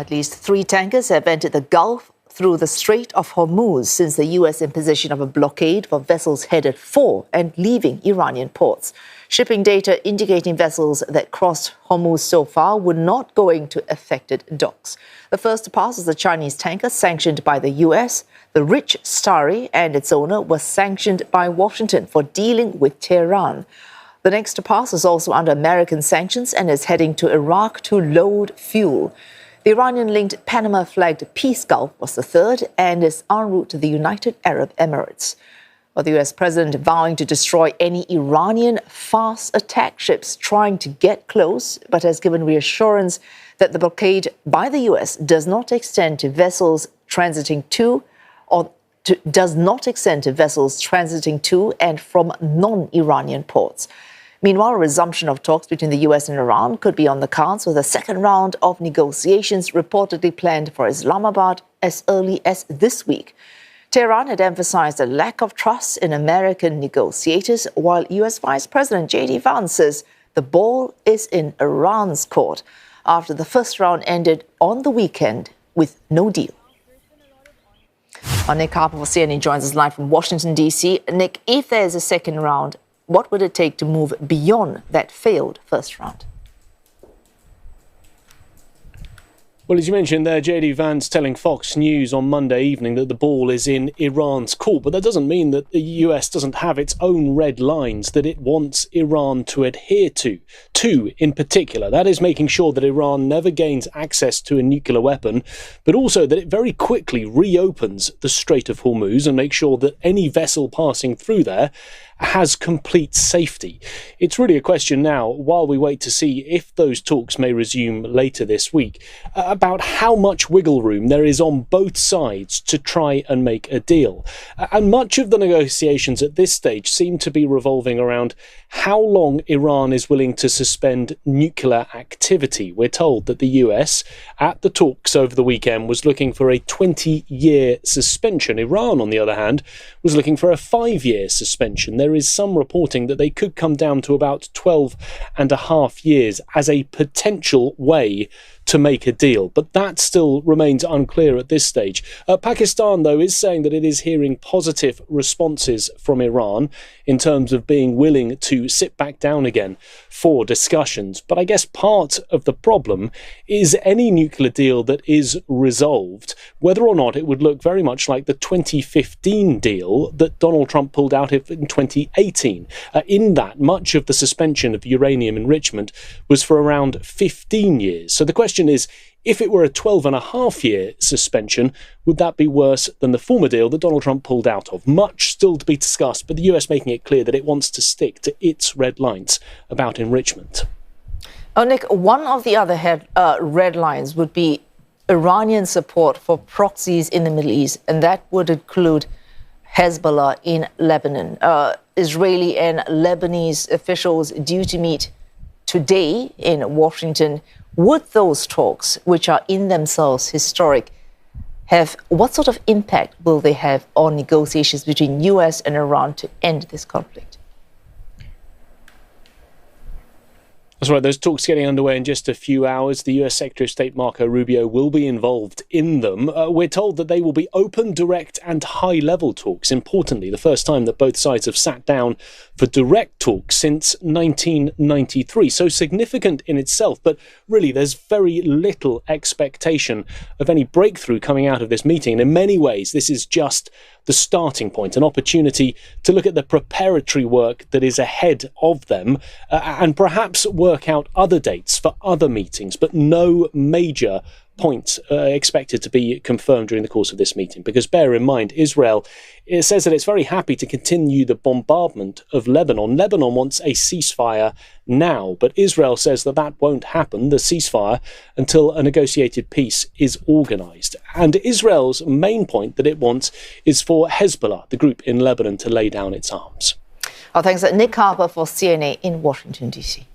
At least 3 tankers have entered the Gulf through the Strait of Hormuz since the U.S. imposition of a blockade for vessels headed for and leaving Iranian ports. Shipping data indicating vessels that crossed Hormuz so far were not going to affected docks. The first to pass was a Chinese tanker sanctioned by the U.S. The Rich Starry and its owner was sanctioned by Washington for dealing with Tehran. The next to pass is also under American sanctions and is heading to Iraq to load fuel. The Iranian-linked Panama-flagged Peace Gulf was the third and is en route to the United Arab Emirates. Well, the U.S. president vowing to destroy any Iranian fast attack ships trying to get close, but has given reassurance that the blockade by the U.S. does not extend to vessels transiting to and from non-Iranian ports. Meanwhile, a resumption of talks between the U.S. and Iran could be on the cards, with a second round of negotiations reportedly planned for Islamabad as early as this week. Tehran had emphasized a lack of trust in American negotiators, while U.S. Vice President J.D. Vance says the ball is in Iran's court after the first round ended on the weekend with no deal. Nick Harper for CNN joins us live from Washington, D.C. Nick, if there is a second round, what would it take to move beyond that failed first round? Well, as you mentioned there, J.D. Vance telling Fox News on Monday evening that the ball is in Iran's court, but that doesn't mean that the US doesn't have its own red lines that it wants Iran to adhere to. 2 in particular. That is making sure that Iran never gains access to a nuclear weapon, but also that it very quickly reopens the Strait of Hormuz and makes sure that any vessel passing through there has complete safety. It's really a question now, while we wait to see if those talks may resume later this week, about how much wiggle room there is on both sides to try and make a deal. And much of the negotiations at this stage seem to be revolving around how long Iran is willing to suspend nuclear activity. We're told that the US, at the talks over the weekend, was looking for a 20-year suspension. Iran, on the other hand, was looking for a 5-year suspension. There is some reporting that they could come down to about 12 and a half years as a potential way to make a deal, but that still remains unclear at this stage. Pakistan, though, is saying that it is hearing positive responses from Iran in terms of being willing to sit back down again for discussions. But I guess part of the problem is any nuclear deal that is resolved, whether or not it would look very much like the 2015 deal that Donald Trump pulled out of in 2018. In that, much of the suspension of uranium enrichment was for around 15 years. So the question is, if it were a 12-and-a-half-year suspension, would that be worse than the former deal that Donald Trump pulled out of? Much still to be discussed, but the US making it clear that it wants to stick to its red lines about enrichment. Oh, Nick, one of the other red lines would be Iranian support for proxies in the Middle East, and that would include Hezbollah in Lebanon. Israeli and Lebanese officials due to meet today in Washington. Would those talks, which are in themselves historic, what sort of impact will they have on negotiations between US and Iran to end this conflict? That's right, those talks getting underway in just a few hours. The US Secretary of State Marco Rubio will be involved in them. We're told that they will be open, direct and high-level talks. Importantly, the first time that both sides have sat down for direct talks since 1993. So significant in itself, but really there's very little expectation of any breakthrough coming out of this meeting. And in many ways, this is just the starting point, an opportunity to look at the preparatory work that is ahead of them and perhaps work out other dates for other meetings, but no major points expected to be confirmed during the course of this meeting. Because bear in mind, Israel says that it's very happy to continue the bombardment of Lebanon. Lebanon wants a ceasefire now, but Israel says that that won't happen, the ceasefire, until a negotiated peace is organised. And Israel's main point that it wants is for Hezbollah, the group in Lebanon, to lay down its arms. Thanks, Nick Harper for CNN in Washington, D.C.